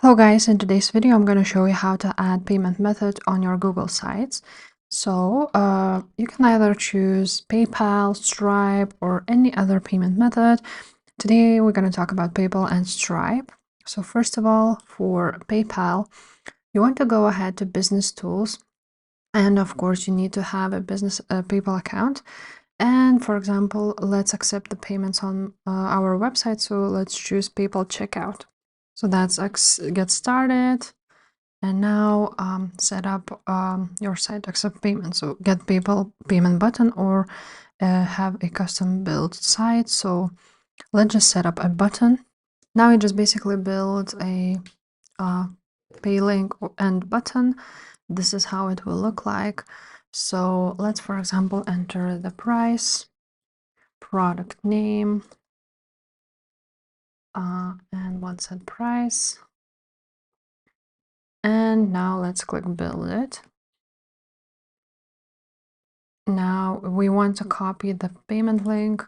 Hello guys, in today's video I'm going to show you how to add payment method on your Google Sites. So you can either choose PayPal, Stripe, or any other payment method. Today we're going to talk about PayPal and Stripe. So first of all, for PayPal, you want to go ahead to Business Tools, and of course you need to have a business PayPal account. And for example, let's accept the payments on our website, so let's choose PayPal Checkout. So that's get started, and now set up your site accept payment. So get PayPal payment button, or have a custom built site. So let's just set up a button. Now you just basically build a pay link and button. This is how it will look like. So let's, for example, enter the price, product name, and one set price. And now let's click build it. Now we want to copy the payment link.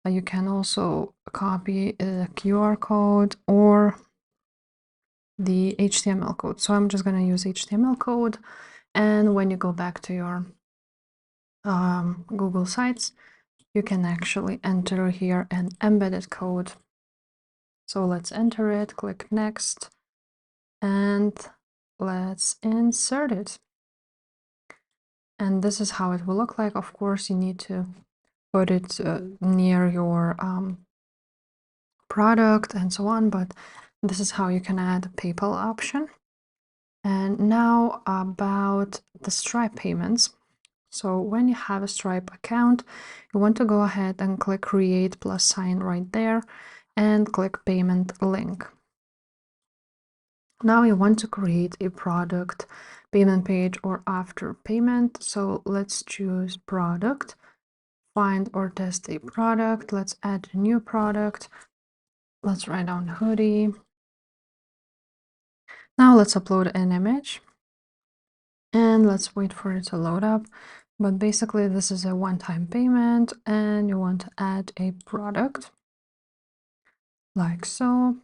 You can also copy a QR code or the HTML code. So I'm just going to use HTML code. And when you go back to your Google Sites, you can actually enter here an embedded code. So let's enter it, click next, and let's insert it. And this is how it will look like. Of course, you need to put it near your product and so on, but this is how you can add a PayPal option. And now about the Stripe payments. So when you have a Stripe account, you want to go ahead and click create plus sign right there and click payment link. Now you want to create a product payment page or after payment. So let's choose product, find or test a product. Let's add a new product. Let's write down hoodie. Now let's upload an image and let's wait for it to load up. But basically this is a one-time payment and you want to add a product like so.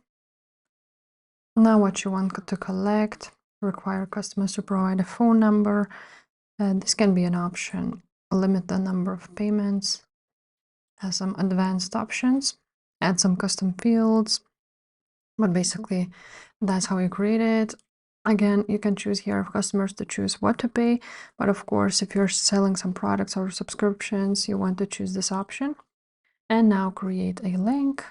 Now what you want to collect, require customers to provide a phone number. This can be an option, limit the number of payments, has some advanced options, add some custom fields, but basically that's how you create it. Again, you can choose here of customers to choose what to pay, but of course if you're selling some products or subscriptions, you want to choose this option. And now create a link.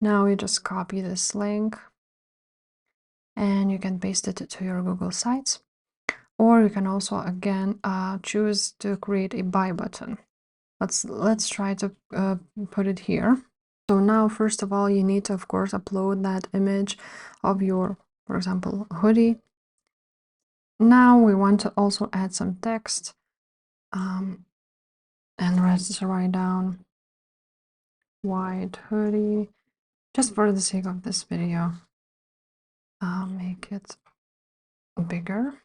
Now you just copy this link and you can paste it to your Google Sites, or you can also again choose to create a buy button. Let's try to put it here. So now first of all you need to of course upload that image of your, for example, hoodie. Now we want to also add some text, and let's write down white hoodie, just for the sake of this video. Make it bigger,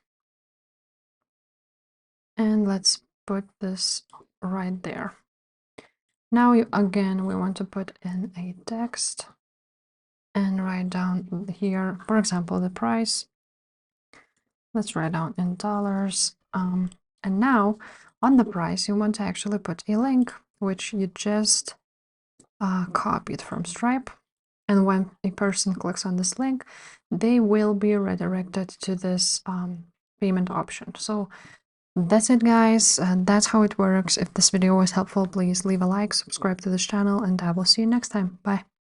and let's put this right there. Now again we want to put in a text and write down here, for example, the price. Let's write down in dollars. And now on the price you want to actually put a link which you just copied from Stripe, and when a person clicks on this link they will be redirected to this payment option. So that's it guys, that's how it works. If this video was helpful, please leave a like, subscribe to this channel, and I will see you next time. Bye.